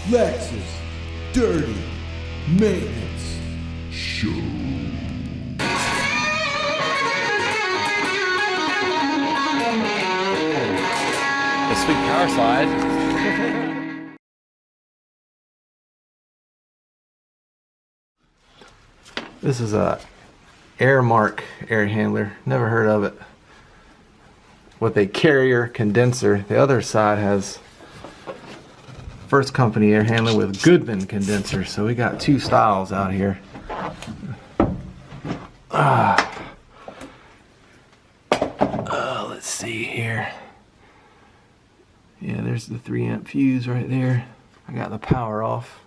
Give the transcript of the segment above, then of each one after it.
Lexus Dirty Maintenance Show. The sweet power slide. This is a Airmark air handler. Never heard of it. With a carrier condenser. The other side has First Company air handler with Goodman condenser. So we got two styles out here. Let's see here. Yeah, there's the 3 amp fuse right there. I got the power off.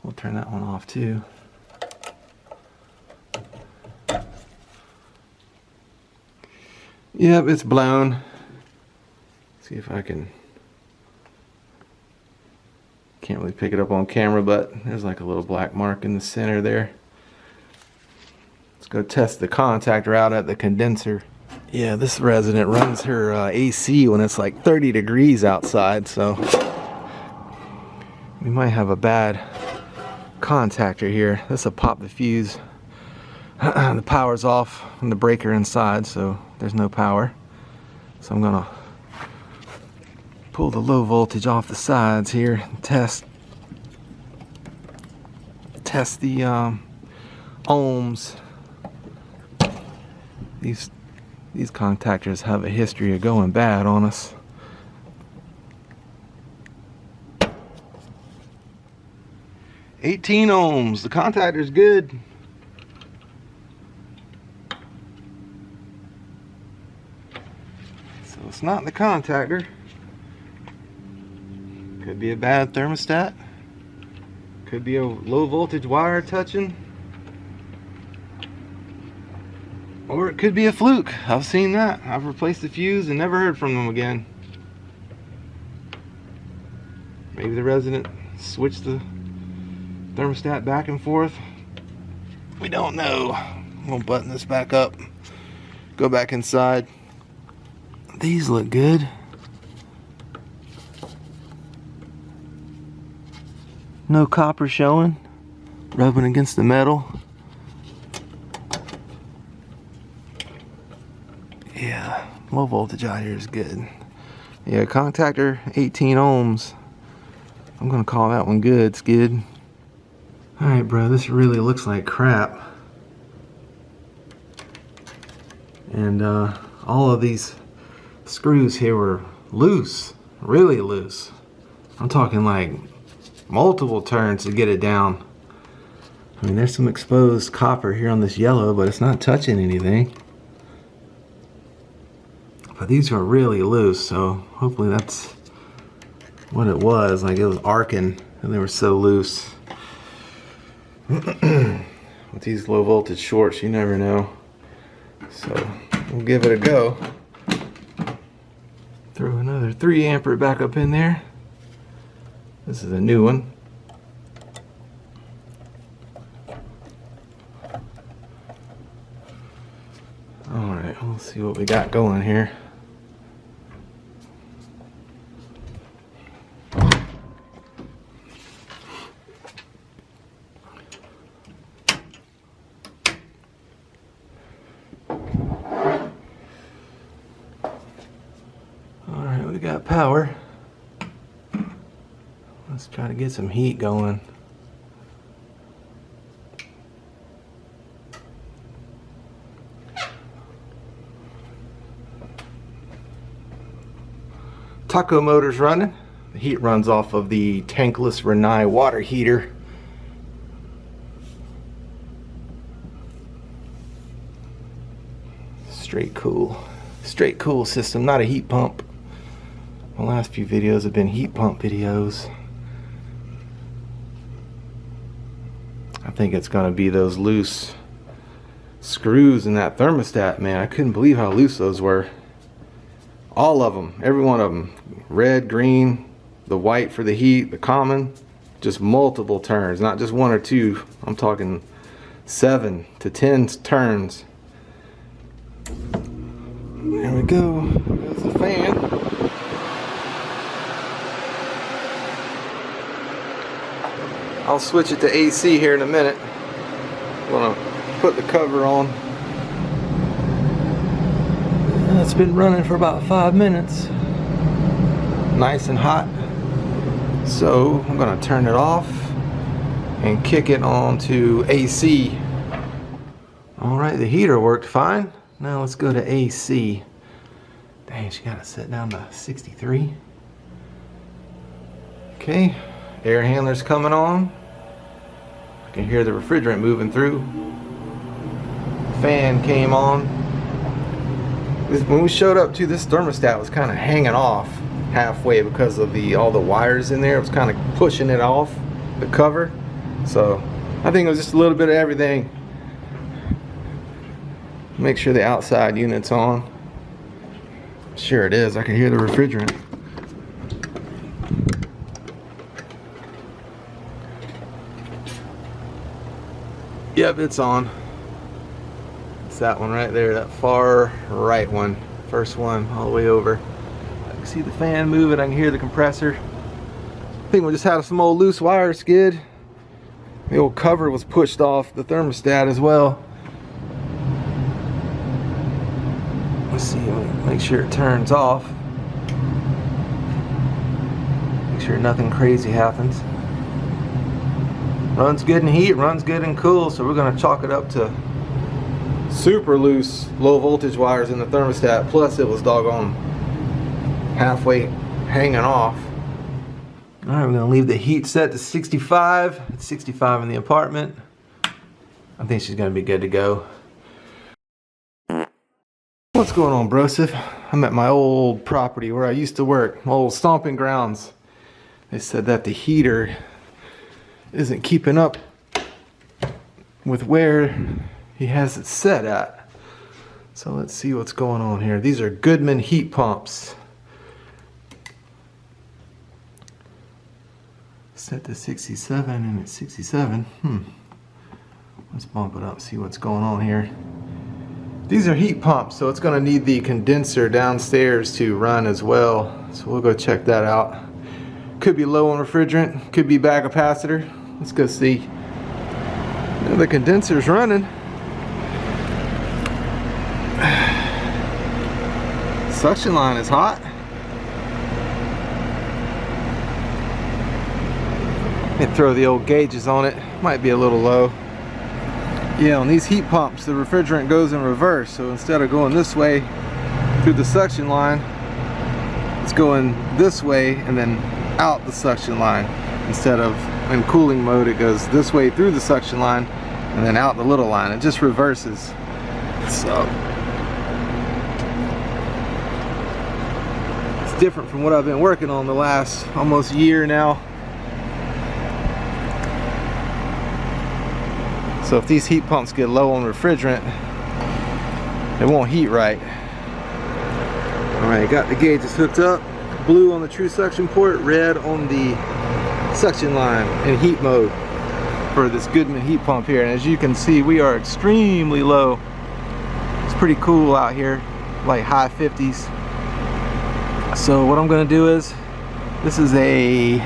We'll turn that one off too. Yep, it's blown. See if I can. Can't really pick it up on camera, but there's like a little black mark in the center there. Let's go test the contactor out at the condenser. Yeah, this resident runs her AC when it's like 30 degrees outside, so we might have a bad contactor here. This will pop the fuse. The power's off and the breaker inside, so there's no power. So I'm gonna pull the low voltage off the sides here and test the ohms. These contactors have a history of going bad on us. "18 ohms. The contactor's good. So it's not the contactor. Could be a bad thermostat. Could be a low voltage wire touching. Or it could be a fluke. I've seen that. I've replaced the fuse and never heard from them again. Maybe the resident switched the thermostat back and forth. We don't know. We'll button this back up. Go back inside. These look good. No copper showing. Rubbing against the metal. Yeah, low voltage out here is good. Yeah, contactor 18 ohms. I'm gonna call that one good, Skid. Alright, bro, this really looks like crap. And all of these screws here were loose, really loose. I'm talking like multiple turns to get it down. I mean, there's some exposed copper here on this yellow, but it's not touching anything. But these are really loose, so hopefully that's what it was. Like it was arcing and they were so loose. With these low voltage shorts, you never know. So we'll give it a go. Throw another 3 ampere back up in there. This is a new one. Alright, let's see what we got going here. Alright, we got power. Let's try to get some heat going. Taco motor's running. The heat runs off of the tankless Rinnai water heater. Straight cool system, not a heat pump. My last few videos have been heat pump videos. I think it's gonna be those loose screws in that thermostat, man. I couldn't believe how loose those were. All of them, every one of them. Red, green, the white for the heat, the common. Just multiple turns, not just 1 or 2. I'm talking 7 to 10 turns. There we go. There's the fan. I'll switch it to AC here in a minute. I'm gonna put the cover on. It's been running for about 5 minutes. Nice and hot. So I'm gonna turn it off and kick it on to AC. All right, the heater worked fine. Now let's go to AC. Dang, she got it set down to 63. Okay, air handler's coming on. I can hear the refrigerant moving through. Fan came on. When we showed up to this thermostat was kind of hanging off halfway because of all the wires in there. It was kind of pushing it off the cover. So I think it was just a little bit of everything. Make sure the outside unit's on. Sure it is. I can hear the refrigerant. Yep, it's on. It's that one right there, that far right one. First one, all the way over. I can see the fan moving, I can hear the compressor. I think we just had some old loose wire skid. The old cover was pushed off the thermostat as well. Let's see, make sure it turns off. Make sure nothing crazy happens. Runs good in heat, runs good in cool, so we're gonna chalk it up to super loose low voltage wires in the thermostat, plus it was doggone halfway hanging off. Alright, we're gonna leave the heat set to 65. It's 65 in the apartment. I think she's gonna be good to go. What's going on, brosif? I'm at my old property where I used to work, my old stomping grounds. They said that the heater isn't keeping up with where he has it set at. So let's see what's going on here. These are Goodman heat pumps. Set to 67 and it's 67. Let's bump it up, see what's going on here. These are heat pumps, so it's going to need the condenser downstairs to run as well. So we'll go check that out. Could be low on refrigerant, could be bag capacitor. Let's go see. Yeah, the condenser's running. Suction line is hot. Let me throw the old gauges on it. Might be a little low. Yeah, on these heat pumps, the refrigerant goes in reverse. So instead of going this way through the suction line, it's going this way and then out the suction line. Instead of in cooling mode, it goes this way through the suction line and then out the little line. It just reverses. So it's different from what I've been working on the last almost year now. So if these heat pumps get low on refrigerant, it won't heat right. Alright, got the gauges hooked up. Blue on the true suction port, red on the suction line in heat mode for this Goodman heat pump here. And as you can see, we are extremely low. It's pretty cool out here, like high 50s. So what I'm gonna do is, this is a,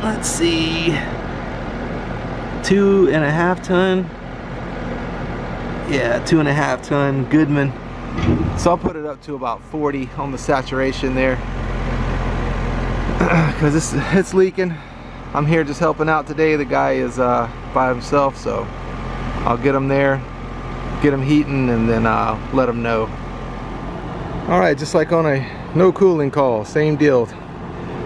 let's see, 2.5 ton. Yeah, 2.5 ton Goodman. So I'll put it up to about 40 on the saturation there. Because it's leaking. I'm here just helping out today. The guy is by himself, so I'll get him there, get him heating, and then let him know. Alright, just like on a no cooling call, same deal.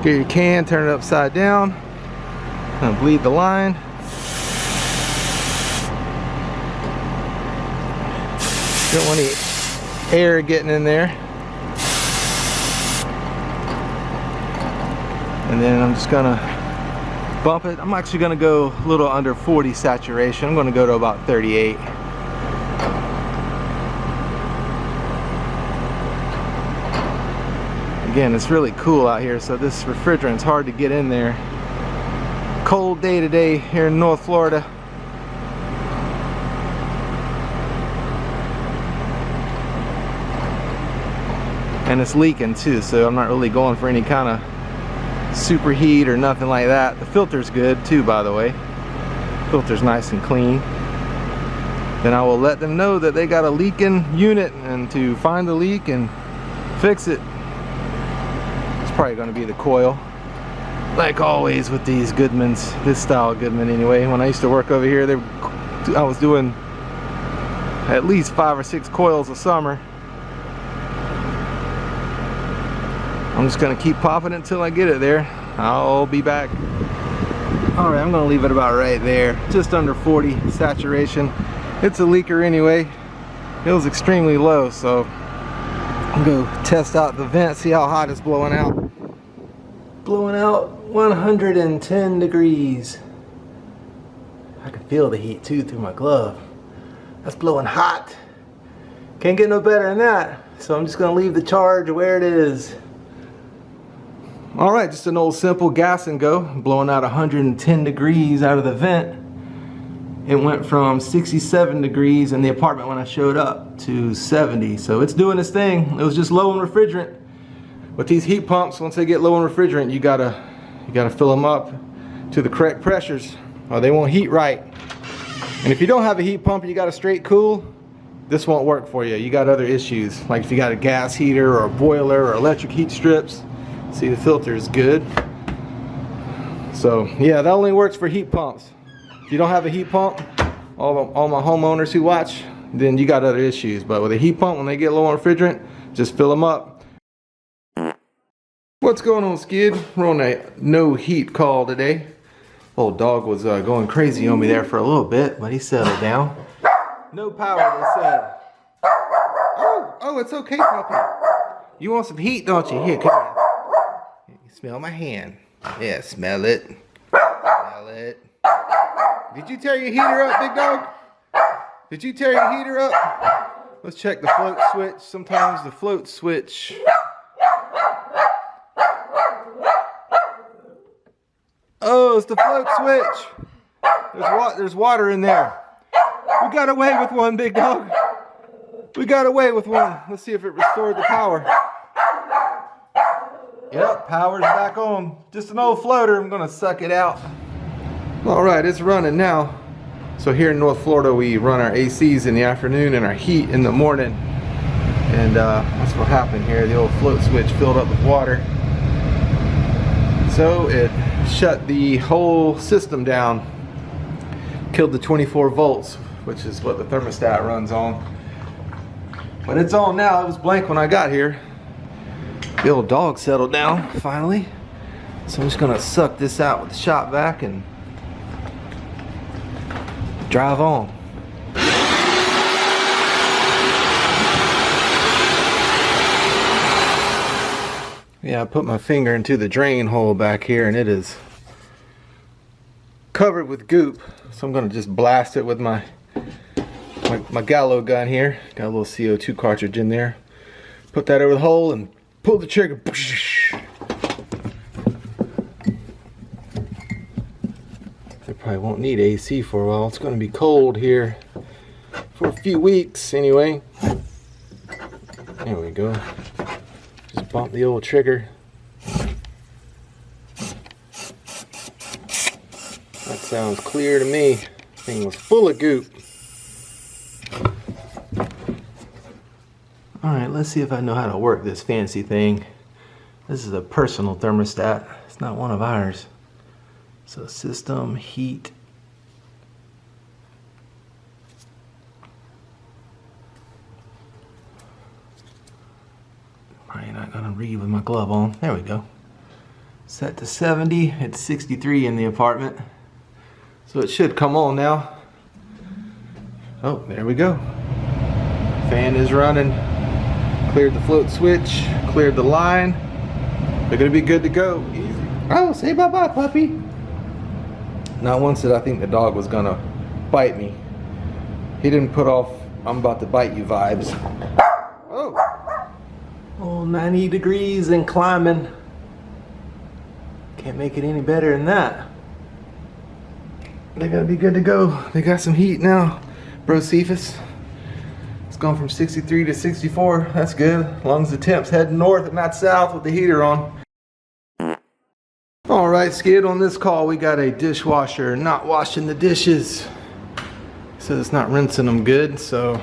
Get your can, turn it upside down, and bleed the line. Don't want any air getting in there. And then I'm just gonna bump it. I'm actually gonna go a little under 40 saturation. I'm gonna go to about 38. Again, it's really cool out here, so this refrigerant's hard to get in there. Cold day today here in North Florida. And it's leaking too, so I'm not really going for any kind of superheat or nothing like that. The filter's good too, by the way. Filter's nice and clean. Then I will let them know that they got a leaking unit and to find the leak and fix it. It's probably going to be the coil, like always with these Goodmans, this style of Goodman anyway. When I used to work over here, I was doing at least 5 or 6 coils a summer. I'm just going to keep popping it until I get it there. I'll be back. Alright, I'm going to leave it about right there, just under 40 saturation. It's a leaker anyway. It was extremely low, so I'll go test out the vent, see how hot it's blowing out. Blowing out 110 degrees. I can feel the heat too through my glove. That's blowing hot. Can't get no better than that. So I'm just gonna leave the charge where it is. Alright, just an old simple gas and go. Blowing out 110 degrees out of the vent. It went from 67 degrees in the apartment when I showed up to 70. So it's doing its thing. It was just low in refrigerant. With these heat pumps, once they get low in refrigerant, you gotta fill them up to the correct pressures or they won't heat right. And if you don't have a heat pump and you got a straight cool, this won't work for you. You got other issues, like if you got a gas heater or a boiler or electric heat strips. See, the filter is good. So yeah, that only works for heat pumps. If you don't have a heat pump, all my homeowners who watch, then you got other issues. But with a heat pump, when they get low on refrigerant, just fill them up. What's going on, Skid? We're on a no heat call today. Old dog was going crazy on me there for a little bit, but he settled down. No power, they said. Oh, it's okay, puppy. You want some heat, don't you? Here, come here. You smell my hand. Yeah, smell it. Smell it. Did you tear your heater up, big dog? Did you tear your heater up? Let's check the float switch. Sometimes the float switch. Oh, it's the float switch. There's water in there. We got away with one, big dog. We got away with one. Let's see if it restored the power. Yep, power's back on. Just an old floater. I'm gonna suck it out. Alright, it's running now. So here in North Florida, we run our ACs in the afternoon and our heat in the morning. And that's what happened here. The old float switch filled up with water. So it shut the whole system down. Killed the 24 volts, which is what the thermostat runs on. But it's on now. It was blank when I got here. The old dog settled down finally. So I'm just gonna suck this out with the shop vac and drive on. Yeah, I put my finger into the drain hole back here and it is covered with goop. So I'm gonna just blast it with my Gallo gun here. Got a little CO2 cartridge in there. Put that over the hole and pull the trigger. They probably won't need AC for a while. It's going to be cold here for a few weeks anyway. There we go. Just bump the old trigger. That sounds clear to me. Thing was full of goop. Alright, let's see if I know how to work this fancy thing. This is a personal thermostat. It's not one of ours. So system, heat. Probably not gonna read with my glove on. There we go. Set to 70. It's 63 in the apartment. So it should come on now. Oh, there we go. Fan is running. Cleared the float switch. Cleared the line. They're gonna be good to go. Easy. Oh, say bye-bye, puppy. Not once did I think the dog was gonna bite me. He didn't put off I'm about to bite you vibes. Oh, 90 degrees and climbing. Can't make it any better than that. They're gonna be good to go. They got some heat now, bro Cephas. It's gone from 63 to 64. That's good. As long as the temp's heading north and not south with the heater on. Alright, Skid, on this call we got a dishwasher not washing the dishes. Says it's not rinsing them good, so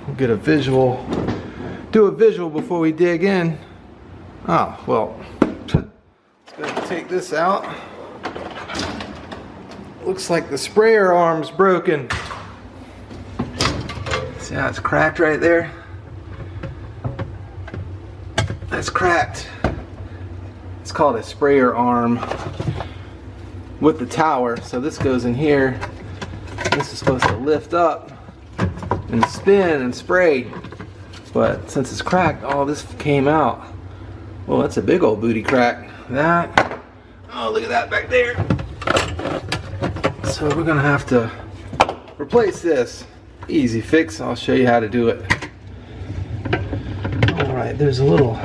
we'll get a visual. Do a visual before we dig in. Oh, well, let's go ahead and take this out. Looks like the sprayer arm's broken. See how it's cracked right there? That's cracked. It's called a sprayer arm with the tower. So this goes in here. This is supposed to lift up and spin and spray. But since it's cracked, all this came out. Well, that's a big old booty crack. That. Oh, look at that back there. So we're gonna have to replace this. Easy fix. I'll show you how to do it. Alright, there's a little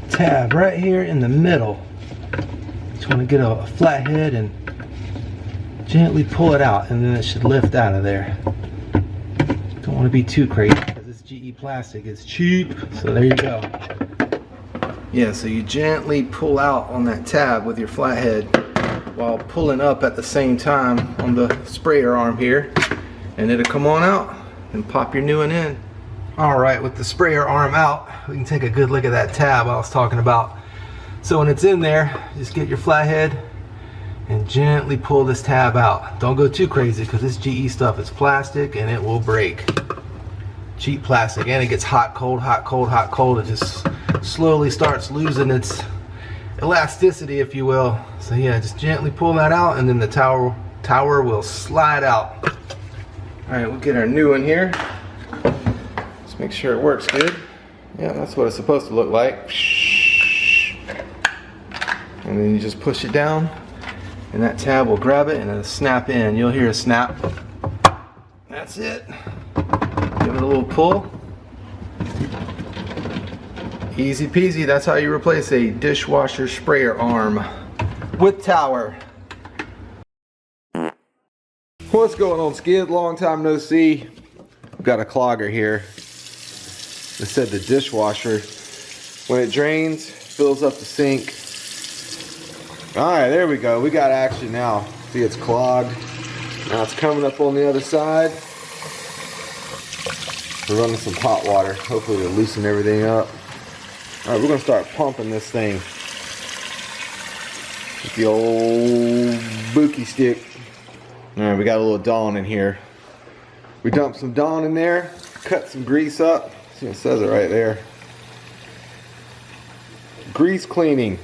tab right here in the middle. Just want to get a flat head and gently pull it out, and then it should lift out of there. Don't want to be too crazy because this GE plastic is cheap. So there you go. Yeah, so you gently pull out on that tab with your flathead while pulling up at the same time on the sprayer arm here, and it'll come on out and pop your new one in. Alright, with the sprayer arm out, we can take a good look at that tab I was talking about. So when it's in there, just get your flathead and gently pull this tab out. Don't go too crazy because this GE stuff is plastic and it will break. Cheap plastic, and it gets hot, cold, hot, cold, hot, cold. It just slowly starts losing its elasticity, if you will. So yeah, just gently pull that out, and then the tower will slide out. Alright, we'll get our new one here. Just make sure it works good. Yeah, that's what it's supposed to look like. And then you just push it down, and that tab will grab it and it'll snap in. You'll hear a snap. That's it. Give it a little pull. Easy peasy. That's how you replace a dishwasher sprayer arm with tower. What's going on, Skid? Long time no see. We've got a clogger here. It said the dishwasher, when it drains, fills up the sink. Alright, there we go. We got action now. See, it's clogged. Now it's coming up on the other side. We're running some hot water. Hopefully it'll loosen everything up. Alright, we're going to start pumping this thing with the old Buki stick. Alright, we got a little Dawn in here. We dumped some Dawn in there, cut some grease up. See, it says it right there. Grease cleaning.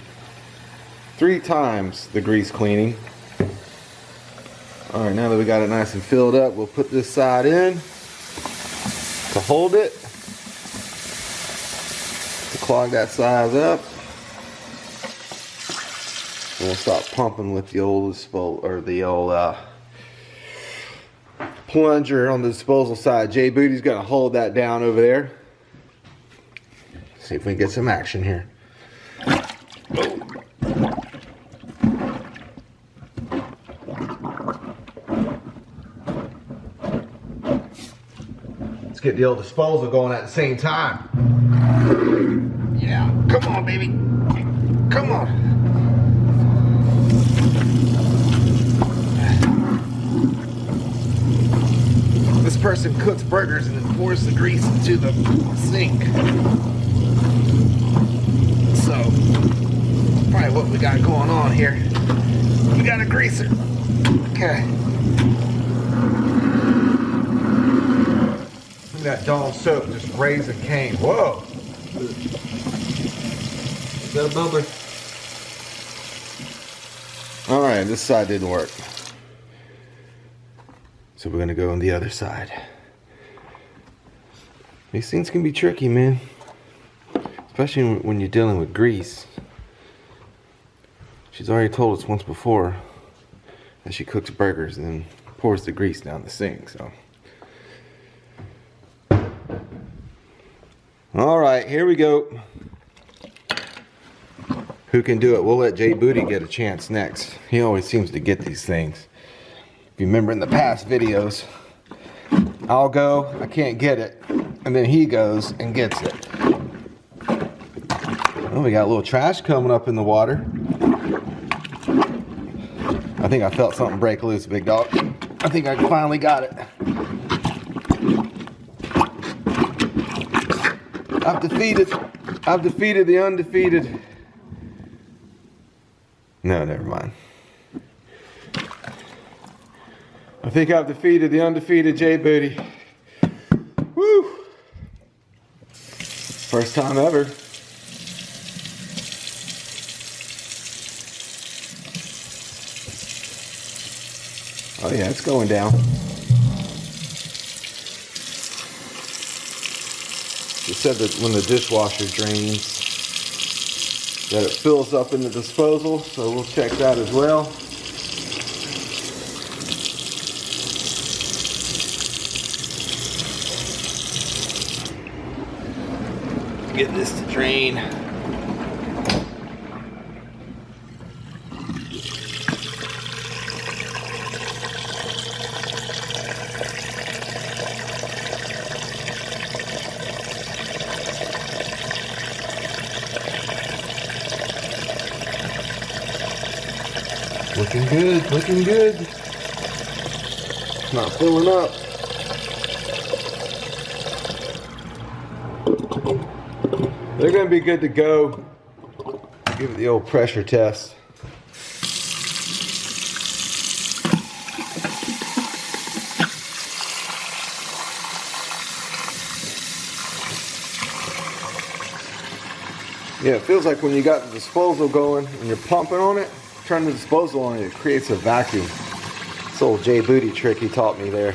3 times the grease cleaning. Alright, now that we got it nice and filled up, we'll put this side in to hold it. To clog that size up. And we'll stop pumping with the old plunger on the disposal side. Jay Booty's gonna hold that down over there. See if we can get some action here. Let's get the old disposal going at the same time. Yeah, come on, baby. Come on. This person cooks burgers and then pours the grease into the sink. So, probably what we got going on here. We got a greaser. Okay. Look at that Dawn soap just raising cane. Whoa. Is that a bubbler? Alright, this side didn't work. So we're gonna go on the other side. These things can be tricky, man. Especially when you're dealing with grease. She's already told us once before that she cooks burgers and then pours the grease down the sink, so. Alright, here we go. Who can do it? We'll let Jay Booty get a chance next. He always seems to get these things. If you remember in the past videos, I'll go, I can't get it, and then he goes and gets it. Oh, we got a little trash coming up in the water. I think I felt something break loose, big dog. I think I finally got it. I've defeated the undefeated. No, never mind. I think I've defeated the undefeated J Booty. Woo! First time ever. Oh yeah, it's going down. It said that when the dishwasher drains, that it fills up in the disposal, so we'll check that as well. Get this to drain. Looking good, looking good. It's not filling up. They're gonna be good to go. Give it the old pressure test. Yeah, it feels like when you got the disposal going and you're pumping on it, turn the disposal on it creates a vacuum. This old J Booty trick he taught me there.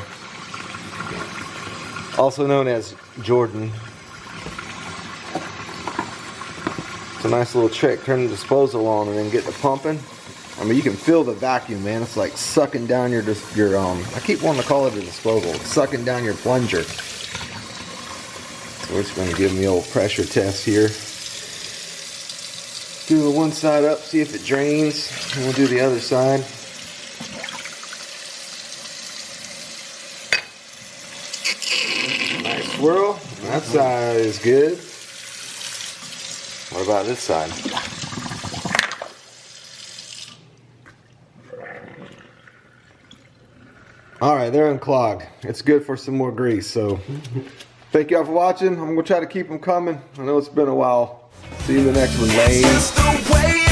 Also known as Jordan. It's a nice little trick. Turn the disposal on and then get the pumping. I mean, you can feel the vacuum, man. It's like sucking down your I keep wanting to call it a disposal. It's sucking down your plunger. So we're just going to give them the old pressure test here. Do the one side up, see if it drains, and we'll do the other side. Nice swirl. That side is good. What about this side? Alright, they're unclogged. It's good for some more grease, so thank y'all for watching. I'm going to try to keep them coming. I know it's been a while. See you in the next one, ladies.